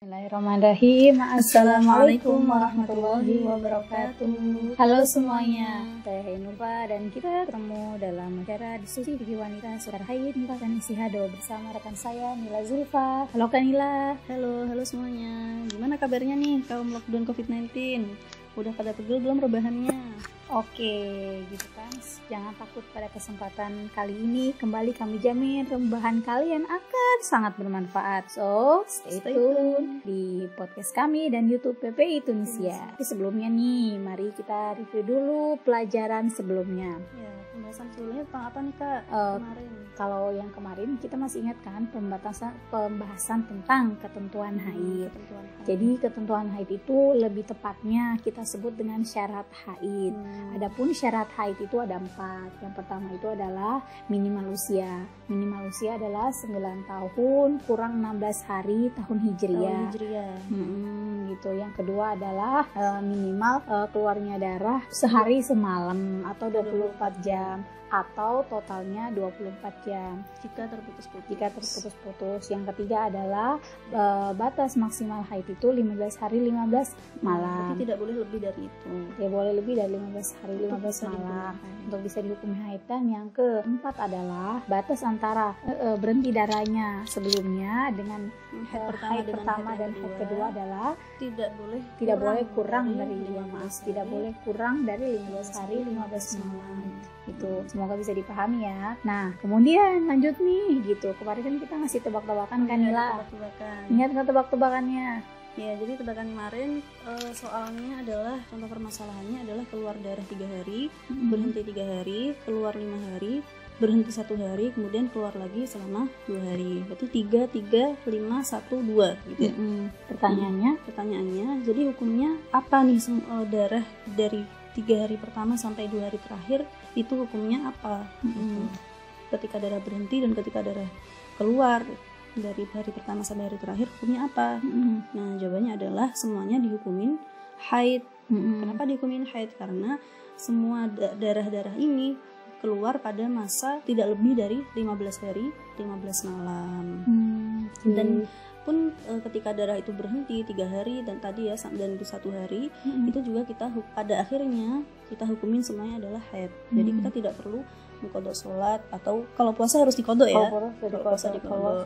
Bismillahirrahmanirrahim. Assalamualaikum warahmatullahi wabarakatuh. Halo semuanya, saya Hainufa dan kita ketemu dalam acara diskusi fikih wanita seputar haid, nifas dan istihado bersama rekan saya Nila Zulfa. Halo Kak Nila. Halo semuanya. Gimana kabarnya nih kaum lockdown COVID-19? Udah pada pegel belum rebahannya? Oke, gitu kan. Jangan takut, pada kesempatan kali ini kembali kami jamin rebahan kalian akan sangat bermanfaat. So, stay tune di podcast kami dan YouTube PPI Tunisia. Tapi sebelumnya nih, mari kita review dulu pelajaran sebelumnya. Ya, pembahasan sebelumnya tentang apa nih Kak? Kemarin. Kalau yang kemarin kita masih ingat kan pembahasan tentang ketentuan haid. Jadi ketentuan haid itu lebih tepatnya kita sebut dengan syarat haid. Adapun syarat haid itu ada 4. Yang pertama itu adalah minimal usia. Minimal usia adalah 9 tahun kurang 16 hari tahun hijriah. Gitu. Yang kedua adalah minimal keluarnya darah sehari semalam atau 24 jam atau totalnya 24 jam jika terputus-putus. Yang ketiga adalah batas maksimal haid itu 15 hari 15 malam. Jadi tidak boleh lebih dari itu. Ya boleh lebih dari 15 hari 15 malam untuk bisa dihukumi haid. Dan yang keempat adalah batas antara berhenti darahnya sebelumnya dengan haid pertama dan haid kedua adalah tidak boleh kurang dari 15 hari 15 malam. Itu semoga bisa dipahami ya. Nah kemudian lanjut nih gitu. Kemarin kan kita ngasih tebak-tebakan kan Nila. Ingat nggak tebak-tebakannya? Ya, jadi tebakan kemarin soalnya adalah contoh permasalahannya adalah keluar darah 3 hari, berhenti 3 hari, keluar 5 hari, berhenti 1 hari, kemudian keluar lagi selama 2 hari. Berarti 3, 5, 1, 2 gitu ya. Pertanyaannya, jadi hukumnya apa nih darah dari 3 hari pertama sampai 2 hari terakhir itu hukumnya apa? Ketika darah berhenti dan ketika darah keluar dari hari pertama sampai hari terakhir hukumnya apa? Nah jawabannya adalah semuanya dihukumin haid. Kenapa dihukumin haid? Karena semua darah-darah ini keluar pada masa tidak lebih dari 15 hari 15 malam. Dan pun ketika darah itu berhenti 3 hari dan tadi ya dan itu 1 hari itu juga pada akhirnya kita hukumin semuanya adalah haid. Jadi kita tidak perlu dikodok sholat atau kalau puasa harus dikodok ya. Kalau puasa dikodok.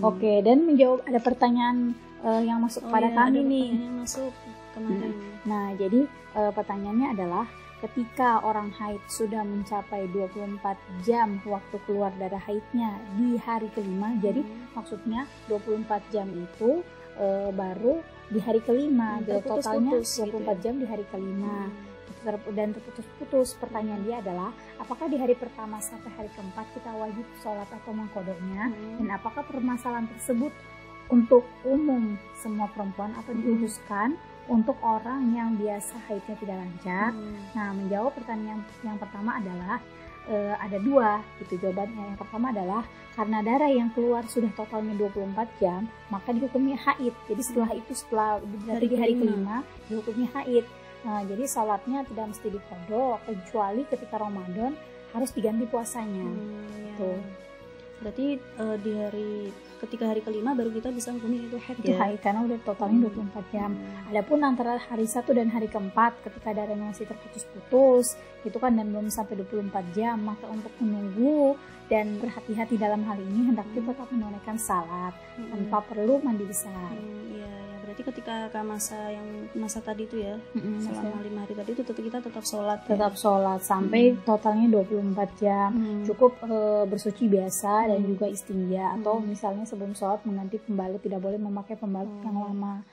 Oke, dan menjawab ada pertanyaan yang masuk pada kami nih. Masuk kemarin. Nah, jadi pertanyaannya adalah ketika orang haid sudah mencapai 24 jam waktu keluar darah haidnya di hari kelima, jadi maksudnya 24 jam itu baru di hari kelima, totalnya 24 jam di hari kelima dan terputus-putus. Pertanyaan dia adalah apakah di hari pertama sampai hari keempat kita wajib sholat atau mengkodoknya, dan apakah permasalahan tersebut untuk umum semua perempuan atau dikhususkan untuk orang yang biasa haidnya tidak lancar. Nah, menjawab pertanyaan yang pertama adalah ada 2 gitu jawabannya. Yang pertama adalah karena darah yang keluar sudah totalnya 24 jam, maka dihukumnya haid. Jadi setelah di hari kelima dihukumnya haid. Nah, jadi salatnya tidak mesti dikodok kecuali ketika Ramadan harus diganti puasanya. Berarti ketika hari kelima baru kita bisa hukumin itu haid ya? Haid karena udah totalnya 24 jam. Adapun antara hari 1 dan hari keempat ketika darahnya masih terputus-putus itu kan dan belum sampai 24 jam, maka untuk menunggu dan berhati-hati dalam hal ini hendaknya tetap menunaikan salat tanpa perlu mandi besar. Berarti ketika masa tadi itu ya, selama 5 hari tadi itu kita tetap sholat sampai totalnya 24 jam. Cukup bersuci biasa dan juga istinja atau misalnya sebelum sholat mengganti pembalut, tidak boleh memakai pembalut yang lama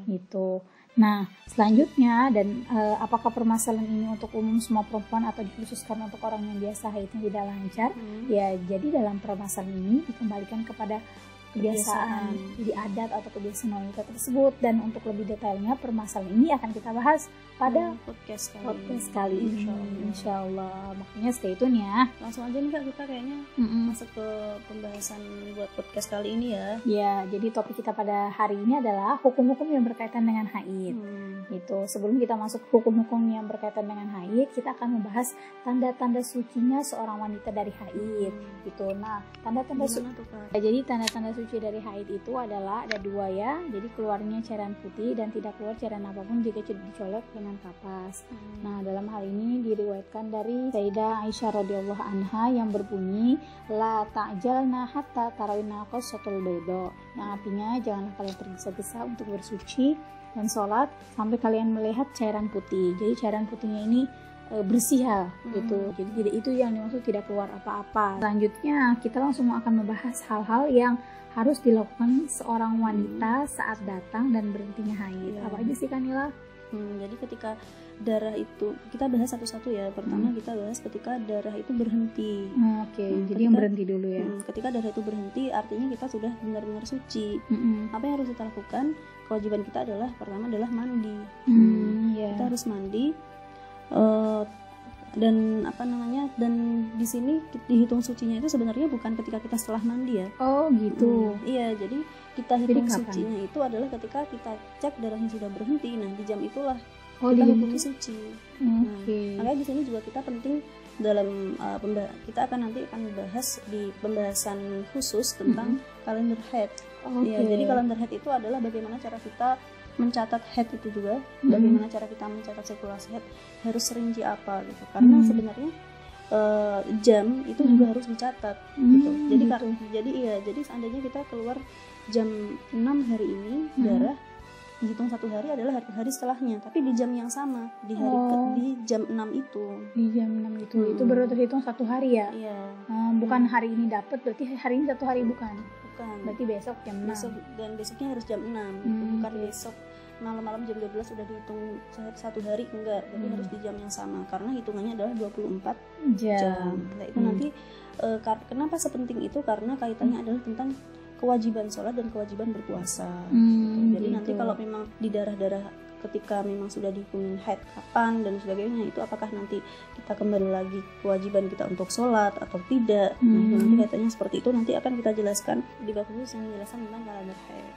gitu. Nah selanjutnya, dan apakah permasalahan ini untuk umum semua perempuan atau dikhususkan untuk orang yang biasa haidnya tidak lancar? Ya, jadi dalam permasalahan ini dikembalikan kepada kebiasaan di adat atau kebiasaan wanita tersebut. Dan untuk lebih detailnya permasalahan ini akan kita bahas pada podcast kali ini insyaallah. Makanya stay tune ya. Langsung aja nih Kak, kita kayaknya masuk ke pembahasan buat podcast kali ini ya. Ya, jadi topik kita pada hari ini adalah hukum-hukum yang berkaitan dengan haid. Gitu. Sebelum kita masuk hukum-hukum yang berkaitan dengan haid, kita akan membahas tanda-tanda sucinya seorang wanita dari haid. Gitu. Nah, tanda-tanda jadi tanda-tanda suci dari haid itu adalah ada 2 ya. Jadi keluarnya cairan putih dan tidak keluar cairan apapun jika dicolek dengan kapas. Nah, dalam hal ini diriwayatkan dari Sayyidah Aisyah radhiyallahu anha yang berbunyi la ta'jalna hatta tarawina qassatul bayda. Yang artinya janganlah kalian tergesa-gesa untuk bersuci dan sholat sampai kalian melihat cairan putih. Jadi cairan putihnya ini bersih ya gitu. Jadi tidak, itu yang dimaksud tidak keluar apa-apa. Selanjutnya kita langsung akan membahas hal-hal yang harus dilakukan seorang wanita saat datang dan berhentinya haid. Apa aja sih Kanila? Jadi ketika darah itu kita bahas satu-satu ya. Pertama kita bahas ketika darah itu berhenti. Jadi yang berhenti dulu ya. Ketika darah itu berhenti artinya kita sudah benar-benar suci. Apa yang harus kita lakukan? Kewajiban kita adalah pertama adalah mandi. Kita harus mandi. Dan dan di sini dihitung sucinya itu sebenarnya bukan ketika kita setelah mandi ya. Oh gitu. Iya, jadi kita hitung sucinya itu adalah ketika kita cek darahnya sudah berhenti. Nah, di jam itulah kita hukum suci. Makanya di sini juga kita penting dalam kita akan bahas di pembahasan khusus tentang kalender haid. Ya, jadi kalender haid itu adalah bagaimana cara kita mencatat head itu juga, bagaimana cara kita mencatat sirkulasi head, harus serinci apa gitu. Karena sebenarnya jam itu juga harus dicatat gitu. Jadi seandainya kita keluar jam 6 hari ini, darah dihitung 1 hari adalah hari setelahnya, tapi di jam yang sama, di jam 6 itu. Di jam 6 itu. Itu baru terhitung 1 hari ya? Iya. Bukan hari ini dapat, berarti hari ini 1 hari bukan? Berarti besok jam 6. Dan besoknya harus jam 6. Bukan besok malam-malam jam 12 sudah dihitung 1 hari, enggak. Jadi harus di jam yang sama karena hitungannya adalah 24 jam. Nah, itu nanti kenapa sepenting itu? Karena kaitannya adalah tentang kewajiban sholat dan kewajiban berpuasa. Jadi nanti kalau memang di darah-darah ketika memang sudah dihukumin haid kapan dan sebagainya, itu apakah nanti kita kembali lagi kewajiban kita untuk sholat atau tidak. Nah, itu nanti kaitannya seperti itu, nanti akan kita jelaskan di bab khusus yang menjelaskan tentang kalender haid.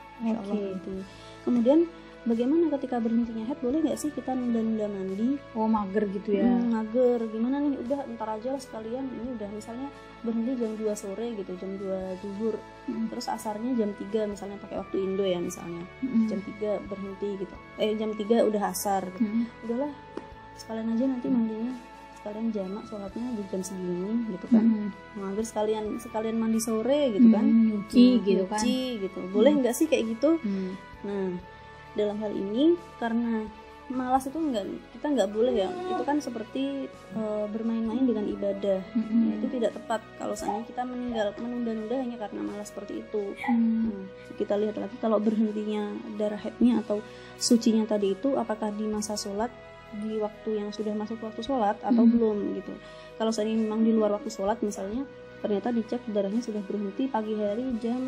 Kemudian bagaimana ketika berhentinya haid, boleh nggak sih kita nunda-nunda mandi? Mager gitu ya? Mager, gimana nih, udah ntar aja lah sekalian, ini udah misalnya berhenti jam 2 sore gitu, jam 2 zuhur, terus asarnya jam 3 misalnya pakai waktu Indo ya misalnya, jam 3 berhenti gitu, jam 3 udah asar gitu. Udahlah sekalian aja nanti mandinya, sekalian jamak sholatnya di jam segini gitu kan. Mager sekalian mandi sore gitu kan, nyuci gitu kan, gitu. Boleh nggak sih kayak gitu? Nah, dalam hal ini karena malas itu kita nggak boleh ya, itu kan seperti bermain-main dengan ibadah. Itu tidak tepat kalau seandainya kita menunda-nunda hanya karena malas seperti itu. Kita lihat lagi kalau berhentinya darah haidnya atau sucinya tadi itu apakah di masa sholat, di waktu yang sudah masuk waktu sholat atau belum gitu. Kalau seandainya memang di luar waktu sholat misalnya, ternyata dicek darahnya sudah berhenti pagi hari jam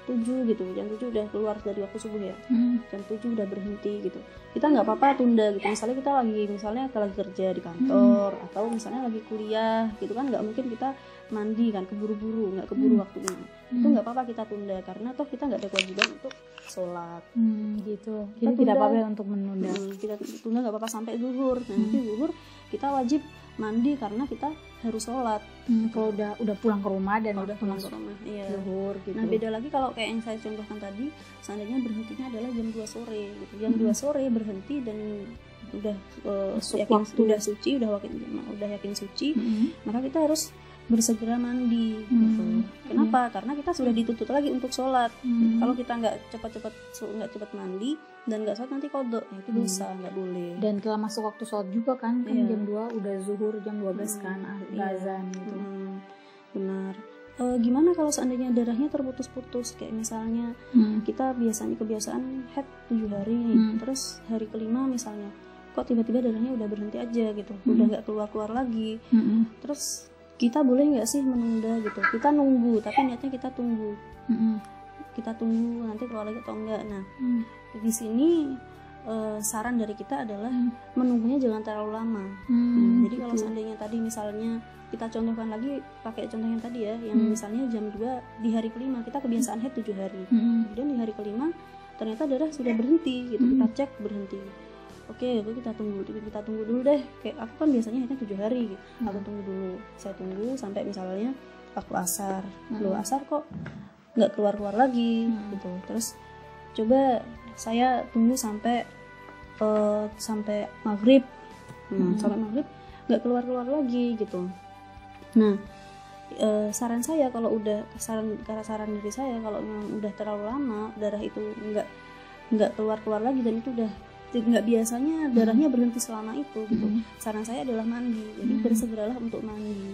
7 gitu, jam 7 udah keluar dari waktu subuh ya, jam 7 udah berhenti gitu, kita nggak apa-apa tunda gitu. Misalnya kita lagi kerja di kantor atau misalnya lagi kuliah gitu kan, nggak mungkin kita mandi kan keburu-buru, nggak keburu waktunya, itu nggak apa-apa kita tunda karena toh kita nggak ada kewajiban untuk sholat gitu. Jadi tidak apa-apa untuk menunda, kita tunda nggak apa-apa sampai zuhur. Nanti zuhur kita wajib mandi karena kita harus sholat. Kalau udah pulang ke rumah dan udah pulang ke rumah, iya. Zuhur gitu. Nah, beda lagi kalau kayak yang saya contohkan tadi, seandainya berhentinya adalah jam 2 sore gitu. Jam 2 sore berhenti dan udah udah suci, udah yakin suci, maka kita harus bersegera mandi gitu. Kenapa? Karena kita sudah dituntut lagi untuk sholat. Kalau kita nggak cepat mandi dan nggak sholat nanti kodok, itu dosa, nggak boleh. Dan telah masuk waktu sholat juga kan, jam 2 udah zuhur, jam 12 kan azan gitu. Benar. Gimana kalau seandainya darahnya terputus-putus, kayak misalnya kita kebiasaan haid 7 hari nih, terus hari kelima misalnya kok tiba-tiba darahnya udah berhenti aja gitu, udah nggak keluar lagi, terus kita boleh nggak sih menunda gitu? Kita nunggu, tapi niatnya kita tunggu. Kita tunggu nanti keluar lagi atau enggak. Nah, di sini saran dari kita adalah menunggunya jangan terlalu lama. Jadi kalau seandainya tadi misalnya kita contohkan lagi pakai contoh yang tadi ya, yang misalnya jam 2 di hari kelima kita kebiasaan haid 7 hari. Kemudian di hari kelima ternyata darah sudah berhenti gitu. Kita cek berhenti. Oke, itu kita tunggu dulu deh. Kayak aku kan biasanya haidnya 7 hari gitu. Aku tunggu dulu. Saya tunggu sampai misalnya waktu asar. Loh, asar kok nggak keluar lagi gitu. Terus coba saya tunggu sampai maghrib, sampai maghrib nggak keluar lagi gitu. Nah, saran saya kalau saran dari saya kalau memang udah terlalu lama darah itu nggak keluar lagi dan itu udah nggak biasanya darahnya berhenti selama itu gitu. Saran saya adalah mandi. Jadi bersegeralah untuk mandi.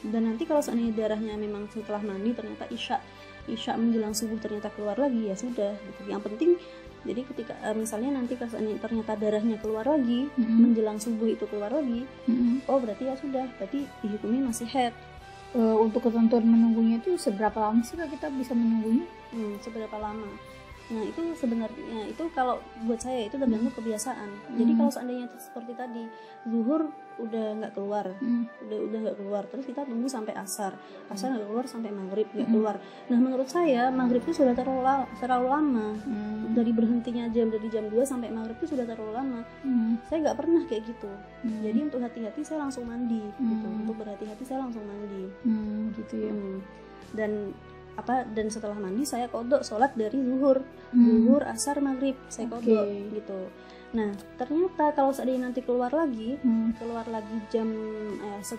Dan nanti kalau seandainya darahnya memang setelah mandi ternyata isya menjelang subuh ternyata keluar lagi, ya sudah gitu. Yang penting jadi ketika misalnya nanti ternyata darahnya keluar lagi menjelang subuh itu keluar lagi, oh berarti ya sudah, berarti dihukumi masih haid. Untuk ketentuan menunggunya itu seberapa lama sih kita bisa menunggunya? Seberapa lama? Nah itu sebenarnya itu kalau buat saya itu tergantung kebiasaan. Jadi kalau seandainya seperti tadi zuhur udah nggak keluar, udah nggak keluar, terus kita tunggu sampai asar nggak keluar, sampai maghrib nggak keluar. Nah menurut saya maghrib itu sudah terlalu lama. Dari berhentinya dari jam 2 sampai maghrib itu sudah terlalu lama. Saya nggak pernah kayak gitu. Jadi untuk hati-hati saya langsung mandi gitu. Untuk berhati-hati saya langsung mandi gitu ya. Dan setelah mandi saya kodok sholat dari zuhur, asar, maghrib saya kodok gitu. Nah ternyata kalau seandainya nanti keluar lagi jam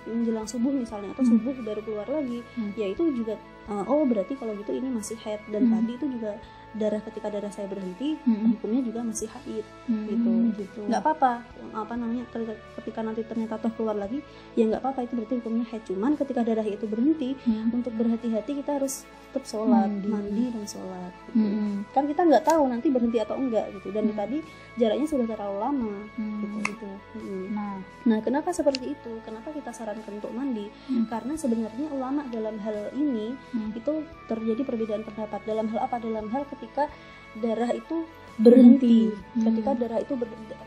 menjelang subuh misalnya, atau subuh baru keluar lagi, ya itu juga berarti kalau gitu ini masih haid. Dan tadi itu juga ketika darah saya berhenti, hukumnya juga masih haid gitu. Nggak apa-apa, ketika nanti ternyata toh keluar lagi, ya nggak apa-apa, itu berarti hukumnya haid. Cuman ketika darah itu berhenti, untuk berhati-hati kita harus tetap sholat, mandi dan sholat gitu. Kan kita nggak tahu nanti berhenti atau enggak gitu. Dan tadi jaraknya sudah terlalu lama gitu. Nah kenapa seperti itu? Kenapa kita sarankan untuk mandi? Karena sebenarnya ulama dalam hal ini itu terjadi perbedaan pendapat. Dalam hal apa? Dalam hal ketika darah itu berhenti,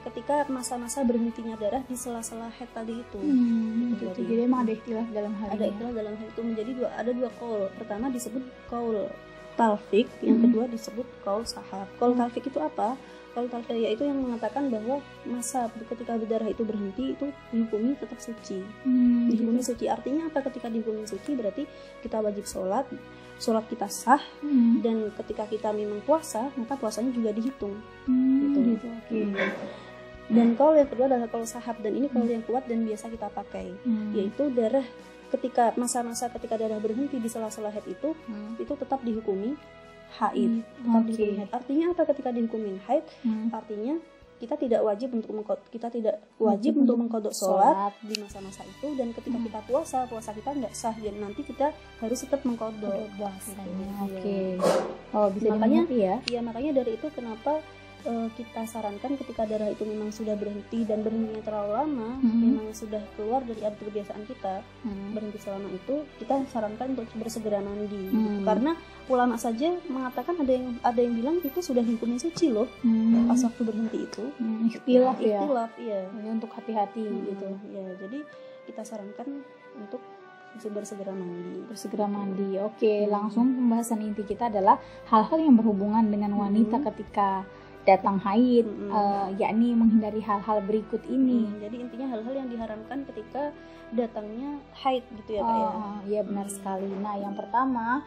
ketika masa-masa berhentinya darah di sela-sela haid tadi itu. Jadi emang ada istilah dalam hal ini. Ada istilah dalam hal itu menjadi ada dua qaul. Pertama disebut qaul talfik, yang kedua disebut qaul sahab. Qaul talfik itu apa? Qaul talfik yaitu yang mengatakan bahwa masa ketika darah itu berhenti itu dihukumi tetap suci. Dihukumi suci artinya apa? Ketika dihukumi suci berarti kita wajib sholat kita sah, dan ketika kita memang puasa maka puasanya juga dihitung gitu. Dan qaul yang kedua adalah qaul sahab, dan ini qaul yang kuat dan biasa kita pakai, yaitu darah ketika masa-masa ketika darah berhenti di sela-sela haid itu tetap dihukumi haid. Artinya apa ketika dihukumin haid? Artinya kita tidak wajib untuk mengqadha sholat di masa-masa itu, dan ketika kita puasa kita nggak sah, dan nanti kita harus tetap mengqadha puasa. Bisa dimengerti ya? Iya, makanya dari itu kenapa kita sarankan ketika darah itu memang sudah berhenti dan berhentinya terlalu lama, memang sudah keluar dari adat kebiasaan kita, berhenti selama itu, kita sarankan untuk bersegera mandi gitu. Karena ulama saja mengatakan ada yang bilang itu sudah dihukumi suci loh pas waktu berhenti itu. Ikhtilaf ya. Ini untuk hati-hati gitu ya. Jadi kita sarankan untuk bersegera mandi. Oke, langsung pembahasan inti kita adalah hal-hal yang berhubungan dengan wanita ketika datang haid, yakni menghindari hal-hal berikut ini. Jadi intinya hal-hal yang diharamkan ketika datangnya haid gitu ya Kak ya. Iya benar sekali. Nah yang pertama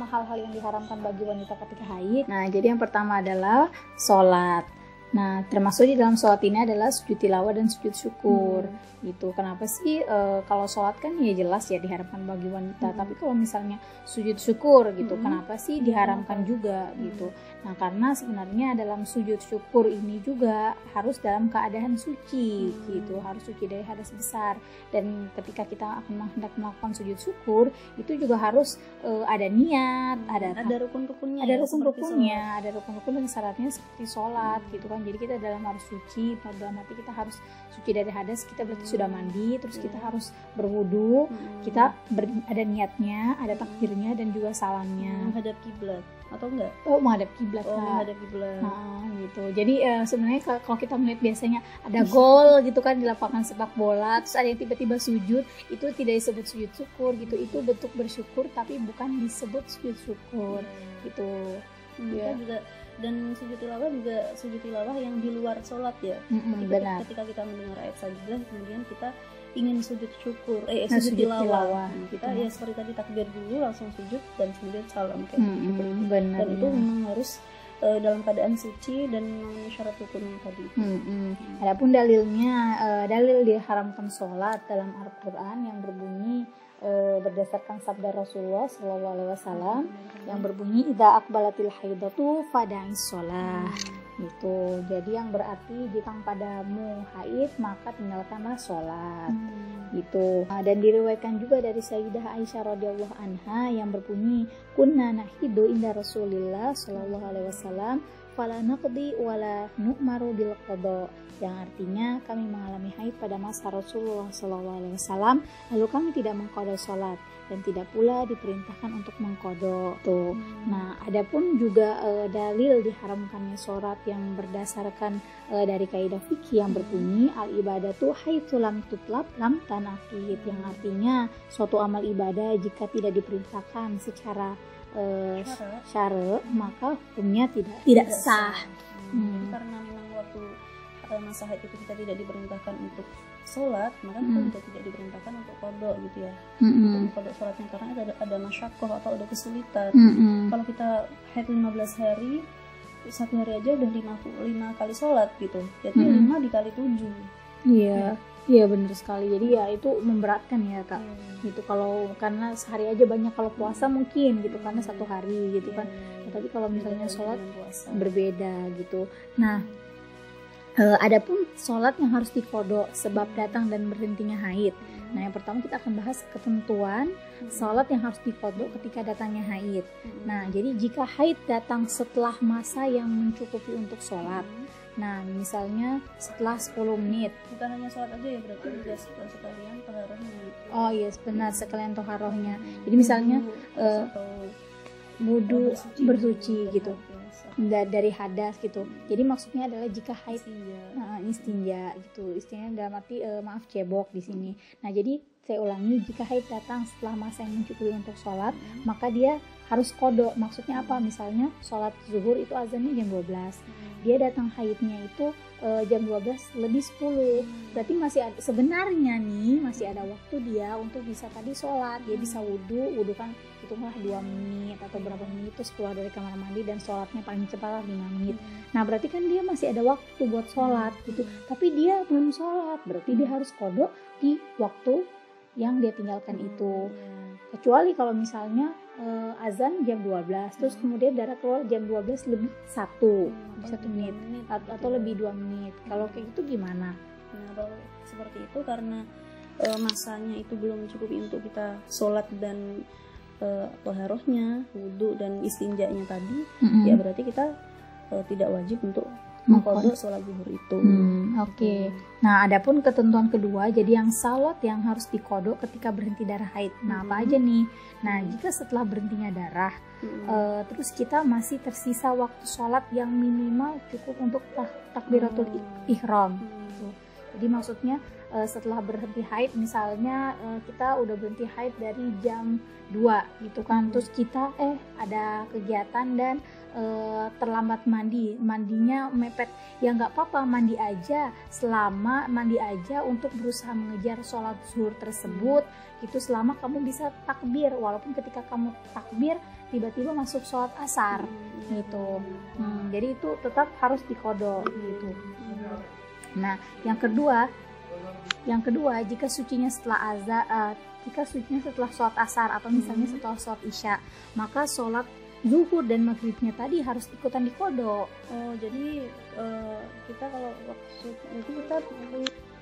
hal-hal yang diharamkan bagi wanita ketika haid. Nah jadi yang pertama adalah sholat. Nah termasuk di dalam sholat ini adalah sujud tilawah dan sujud syukur. Gitu. Kenapa sih kalau sholat kan ya jelas ya diharamkan bagi wanita, tapi kalau misalnya sujud syukur gitu, kenapa sih diharamkan juga gitu? Nah karena sebenarnya dalam sujud syukur ini juga harus dalam keadaan suci gitu, harus suci dari hadas besar. Dan ketika kita akan hendak melakukan sujud syukur itu juga harus ada niat, ada rukun-rukunnya, ada rukun-rukun dan syaratnya seperti sholat gitu kan. Jadi kita harus suci, dalam arti kita harus suci dari hadas, kita berarti sudah mandi, terus kita harus berwudu, kita ada niatnya, ada takbirnya dan juga salamnya. Menghadap kiblat atau enggak? Menghadap kiblat. Menghadap kiblat. Gitu. Jadi sebenarnya kalau kita melihat biasanya ada gol gitu kan di lapangan sepak bola, terus ada yang tiba-tiba sujud, itu tidak disebut sujud syukur gitu. Itu bentuk bersyukur tapi bukan disebut sujud syukur gitu. Kita juga, dan sujud tilawah yang di luar sholat ya. Ketika kita mendengar ayat sajadah, kemudian kita ingin sujud syukur, sujud sujud tilawah, tilawah, kita gitu. ya seperti tadi takbir dulu langsung sujud dan kemudian salam kayak gitu. Benar. Dan itu memang harus dalam keadaan suci dan memenuhi syarat rukunnya tadi. Adapun dalilnya, dalil diharamkan sholat dalam Al-Quran yang berbunyi berdasarkan sabda Rasulullah SAW yang berbunyi idza aqbalatil haidatu fada'is sholah. Gitu. Jadi yang berarti jika padamu haid maka tinggalkanlah sholat. Gitu. Dan diriwayatkan juga dari Sayyidah Aisyah radhiyallahu anha yang berbunyi kunna nahidu inda Rasulillah sallallahu alaihi wasallam fala naqdi wala nu'maru bil qada, yang artinya kami mengalami haid pada masa Rasulullah sallallahu alaihi wasallam lalu kami tidak mengqada salat dan tidak pula diperintahkan untuk mengqada. Tuh. Nah, adapun juga dalil diharamkannya sholat yang berdasarkan dari kaidah fikih yang berbunyi al ibadatu haitsu lam tutlab lam tanaqid, yang artinya suatu amal ibadah jika tidak diperintahkan secara syara maka hukumnya tidak sah. Karena memang waktu masa haid itu kita tidak diperintahkan untuk sholat, maka kita juga tidak diperintahkan untuk qada gitu ya, untuk qada sholatnya, karena ada masyaqqah atau ada kesulitan. Kalau kita haid 15 hari, satu hari aja udah 5 kali sholat gitu, jadi 5 dikali 7. Iya benar sekali. Jadi ya itu memberatkan ya Kak. Gitu kalau karena sehari aja banyak, kalau puasa mungkin gitu karena satu hari gitu kan. Tapi kalau misalnya sholat berbeda gitu. Nah, adapun sholat yang harus diqada sebab datang dan berhentinya haid. Nah, yang pertama kita akan bahas ketentuan sholat yang harus diqada ketika datangnya haid. Nah, jadi jika haid datang setelah masa yang mencukupi untuk sholat, nah misalnya setelah 10 menit, bukan hanya sholat aja ya, berarti juga sekalian taharahnya. Oh iya benar, sekalian taharahnya. Jadi misalnya wudu bersuci gitu dari hadas gitu. Jadi maksudnya adalah jika haid istinja gitu. Istinja dalam arti maaf cebok di sini. Nah, jadi saya ulangi, jika haid datang setelah masa yang mencukupi untuk sholat, maka dia harus qada. Maksudnya apa? Misalnya sholat zuhur itu azannya jam 12. Dia datang haidnya itu jam 12 lebih 10. Berarti masih ada, sebenarnya nih masih ada waktu dia untuk bisa tadi sholat. Dia bisa wudu kan hitunglah 2 menit atau berapa menit terus keluar dari kamar mandi dan sholatnya paling cepat 5 menit. Nah, berarti kan dia masih ada waktu buat sholat gitu. Tapi dia belum sholat, berarti dia harus qada di waktu yang dia tinggalkan itu. Kecuali kalau misalnya azan jam 12 terus kemudian darah keluar jam 12 lebih 1 menit atau lebih 2 menit. Kalau kayak gitu gimana? Nah, kalau seperti itu karena masanya itu belum cukup untuk kita sholat dan taharahnya, wudu dan istinjanya tadi, ya berarti kita tidak wajib untuk mengqada sholat zuhur itu. Oke. Nah, adapun ketentuan kedua, jadi yang salat yang harus diqada ketika berhenti darah haid. Nah, apa aja nih? Nah, jika setelah berhentinya darah, terus kita masih tersisa waktu sholat yang minimal cukup untuk takbiratul ihram. Gitu. Jadi maksudnya setelah berhenti haid, misalnya kita udah berhenti haid dari jam 2 gitu kan, terus kita ada kegiatan dan terlambat mandinya mepet, ya nggak apa-apa, mandi aja untuk berusaha mengejar sholat zuhur tersebut gitu, selama kamu bisa takbir, walaupun ketika kamu takbir tiba-tiba masuk sholat asar gitu. Jadi itu tetap harus diqada gitu. Nah, yang kedua jika sucinya setelah sholat asar atau misalnya setelah sholat isya, maka sholat zuhur dan maghribnya tadi harus ikutan diqada. Jadi kita kalau waktu itu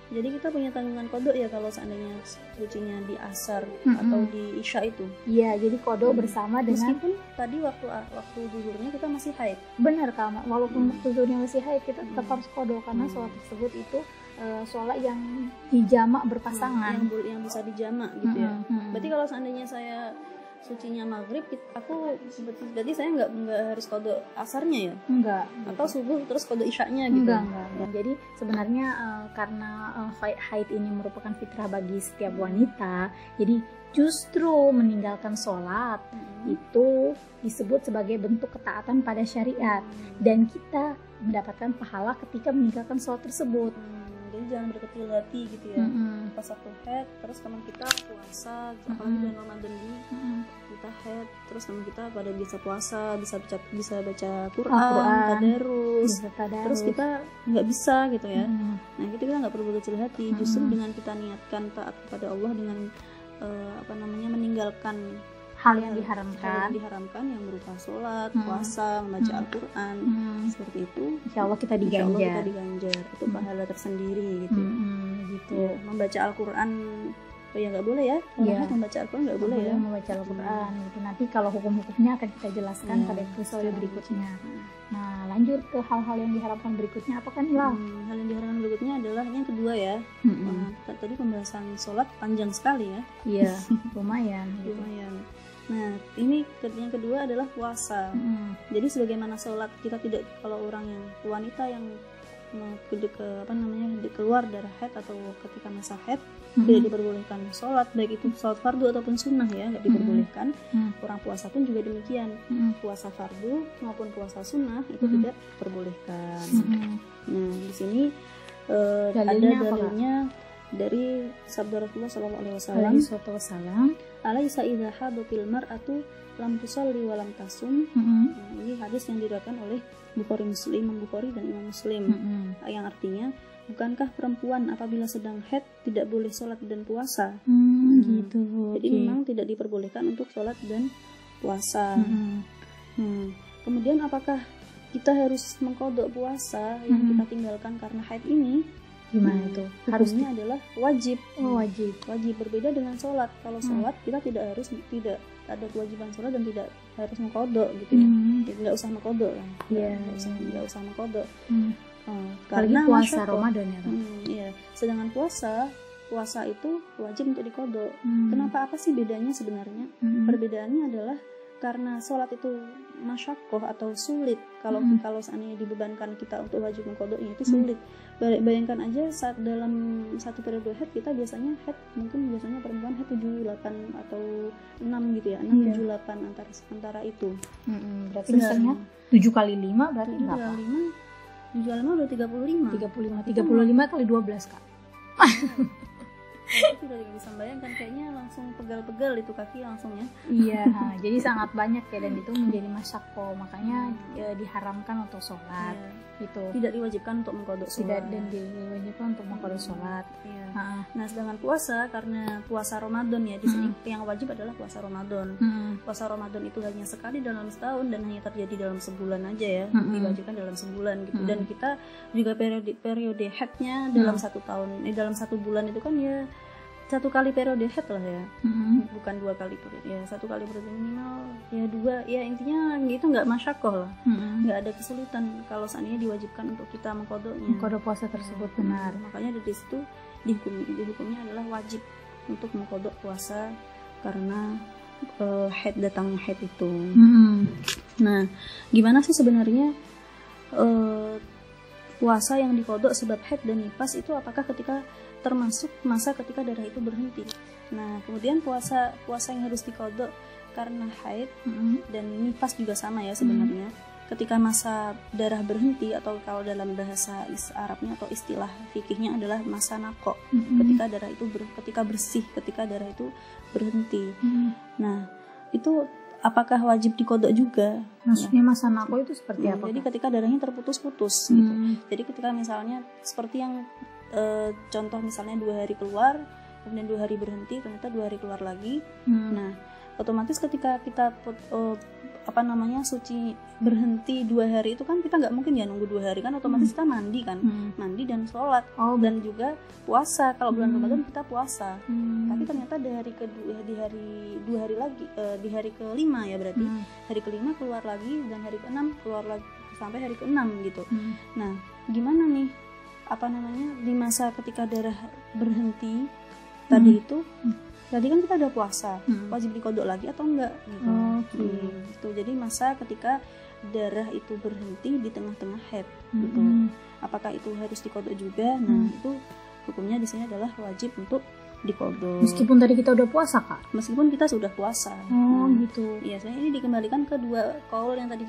kita punya tanggungan qada ya kalau seandainya sucinya di asar atau di isya itu. Iya, jadi qada bersama dengan, meskipun tadi waktu zuhurnya kita masih haid. Benar Kak, walaupun waktu zuhurnya masih haid kita tetap harus qada karena sholat tersebut itu sholat yang dijamak berpasangan, yang bisa dijamak gitu ya. Berarti kalau seandainya saya sucinya maghrib, berarti saya nggak harus qada asarnya ya? Enggak. Atau subuh terus qada isyanya gitu? Enggak. Jadi sebenarnya karena haid ini merupakan fitrah bagi setiap wanita, jadi justru meninggalkan sholat itu disebut sebagai bentuk ketaatan pada syariat, dan kita mendapatkan pahala ketika meninggalkan sholat tersebut. Jadi jangan berkecil hati gitu ya. Pas waktu haid, terus teman kita puasa, apalagi bulan Ramadan ini kita haid, terus teman kita pada bisa puasa, bisa baca Quran, terus kita nggak bisa gitu ya. Nah itu kita nggak perlu berkecil hati. Justru dengan kita niatkan taat kepada Allah dengan meninggalkan hal yang diharamkan yang berupa sholat, puasa, membaca Al-Quran, seperti itu. Insya Allah kita diganjar. Itu pahala tersendiri gitu. Gitu. Ya, membaca Al-Quran ya nggak boleh ya. Membaca Al-Quran nggak boleh ya. Membaca Al-Quran. Gitu. Nanti kalau hukum-hukumnya akan kita jelaskan pada episode berikutnya. Nah, lanjut ke hal-hal yang diharapkan berikutnya. Apa kan Ila? Hal yang diharapkan berikutnya adalah yang kedua ya. Tadi pembahasan sholat panjang sekali ya. Iya, lumayan. Nah, ini yang kedua adalah puasa. Jadi sebagaimana sholat kita tidak, kalau orang yang wanita yang keluar darah haid atau ketika masa haid tidak diperbolehkan sholat, baik itu sholat fardu ataupun sunnah ya, nggak diperbolehkan. Orang puasa pun juga demikian, puasa fardu maupun puasa sunnah itu tidak diperbolehkan. Nah di sini ada dalilnya dari sabda Rasulullah SAW, alaisa idza hadatil mar'atu lam tusalli wa lam tasum. Ini hadis yang diriwayatkan oleh Bukhari dan Imam Muslim, yang artinya, bukankah perempuan apabila sedang haid tidak boleh sholat dan puasa? Gitu. Jadi memang tidak diperbolehkan untuk sholat dan puasa. Kemudian apakah kita harus mengqadha puasa yang kita tinggalkan karena haid ini? Gimana itu? Harusnya adalah wajib. Wajib. Berbeda dengan sholat. Kalau sholat kita tidak ada kewajiban sholat dan tidak harus mengqadha gitu ya. Nggak usah mengqadha kan? Nggak usah mengqadha. Karena puasa Ramadan ya kan? Sedangkan puasa itu wajib untuk diqadha. Kenapa? Apa sih bedanya sebenarnya? Perbedaannya adalah karena sholat itu masyaqqah atau sulit. Kalau seandainya dibebankan kita untuk wajib mengqadhanya itu sulit. Bayangkan aja saat dalam satu periode haid kita biasanya biasanya perempuan haid 7-8 atau 6 gitu ya, 6-7-8 antara itu. Berarti misalnya 7 kali 5 berarti berapa? 7 kali 5 udah 35 kali 12 Kak. Itu udah bisa bayangkan, kayaknya langsung pegal-pegal itu kaki langsungnya. Iya, jadi sangat banyak ya, dan itu menjadi masyaqqah, makanya diharamkan untuk sholat. Gitu. Tidak diwajibkan untuk mengqadha sholat. Dan diwajibkan untuk mengqadha sholat. Nah, sedangkan puasa, karena puasa Ramadan ya di sini yang wajib adalah puasa Ramadan. Puasa Ramadan itu hanya sekali dalam setahun dan hanya terjadi dalam sebulan aja ya, diwajibkan dalam sebulan gitu. Dan kita juga periode haidnya dalam dalam satu bulan itu kan ya satu kali periode haid lah ya, bukan 2 kali periode ya, 1 kali periode minimal ya 2 ya, intinya itu nggak masyaqqah lah, nggak ada kesulitan kalau seandainya diwajibkan untuk kita mengqadha puasa tersebut. Benar. Makanya dari situ dihukumnya adalah wajib untuk mengqadha puasa karena datangnya haid itu. Nah, gimana sih sebenarnya puasa yang diqadha sebab haid dan nifas itu, apakah termasuk masa ketika darah itu berhenti? Nah, kemudian puasa yang harus diqadha karena haid dan nifas juga sama ya sebenarnya. Ketika masa darah berhenti, atau kalau dalam bahasa Arabnya atau istilah fikihnya adalah masa naqo, ketika darah itu ketika darah itu berhenti. Nah, itu apakah wajib diqadha juga? Maksudnya masa naqo itu seperti apa? Jadi ketika darahnya terputus-putus gitu. Jadi ketika misalnya seperti yang contoh misalnya 2 hari keluar, kemudian 2 hari berhenti, ternyata 2 hari keluar lagi. Nah, otomatis ketika kita suci berhenti 2 hari itu kan kita nggak mungkin ya nunggu 2 hari kan, otomatis kita mandi kan, mandi dan sholat dan juga puasa. Kalau bulan Ramadan kita puasa, tapi ternyata di hari kelima ya, berarti hari kelima keluar lagi dan hari keenam keluar lagi sampai hari keenam gitu. Nah, gimana nih di masa ketika darah berhenti tadi itu, tadi kan kita udah puasa, wajib diqadha lagi atau enggak gitu. Gitu. Jadi masa ketika darah itu berhenti di tengah-tengah haid gitu. Apakah itu harus diqadha juga? Nah, itu hukumnya di sini adalah wajib untuk diqodho. Meskipun tadi kita udah puasa, Kak? Meskipun kita sudah puasa. Gitu. Iya, sebenarnya ini dikembalikan ke dua qaul yang tadi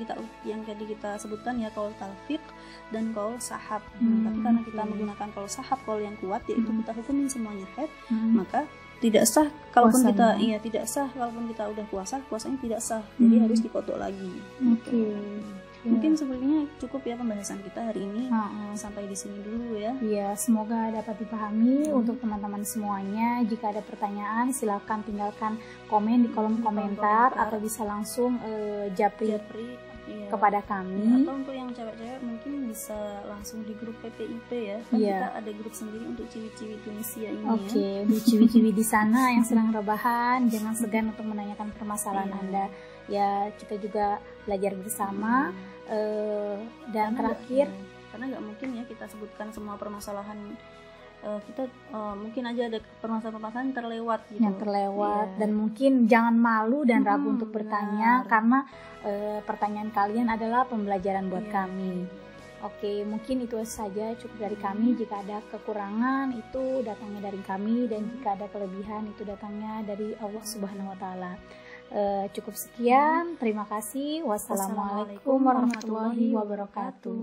kita sebutkan ya, qaul talfiq dan qaul sahab. Tapi karena kita menggunakan qaul sahab, qaul yang kuat, yaitu kita hukumin semuanya haid, maka tidak sah kalaupun puasanya. tidak sah kalaupun kita udah puasanya tidak sah. Jadi harus diqodho lagi. Mungkin sebenarnya cukup ya pembahasan kita hari ini. Sampai di sini dulu ya. Iya, semoga dapat dipahami untuk teman-teman semuanya. Jika ada pertanyaan, silakan tinggalkan komen di kolom komentar atau bisa langsung japri kepada kami. Atau untuk yang cewek-cewek mungkin bisa langsung di grup PPIP ya. Kan kita ada grup sendiri untuk ciwi-ciwi Tunisia ini. Untuk ciwi-ciwi di sana yang sedang rebahan, jangan segan untuk menanyakan permasalahan Anda. Ya, kita juga belajar bersama. Dan terakhir, karena nggak mungkin ya kita sebutkan semua permasalahan, kita mungkin aja ada permasalahan terlewat gitu. Yang terlewat, dan mungkin jangan malu dan ragu untuk bertanya, karena pertanyaan kalian adalah pembelajaran buat kami. Oke, mungkin itu saja cukup dari kami. Jika ada kekurangan itu datangnya dari kami, dan jika ada kelebihan itu datangnya dari Allah Subhanahu wa Ta'ala. Cukup sekian, terima kasih. Wassalamualaikum warahmatullahi wabarakatuh.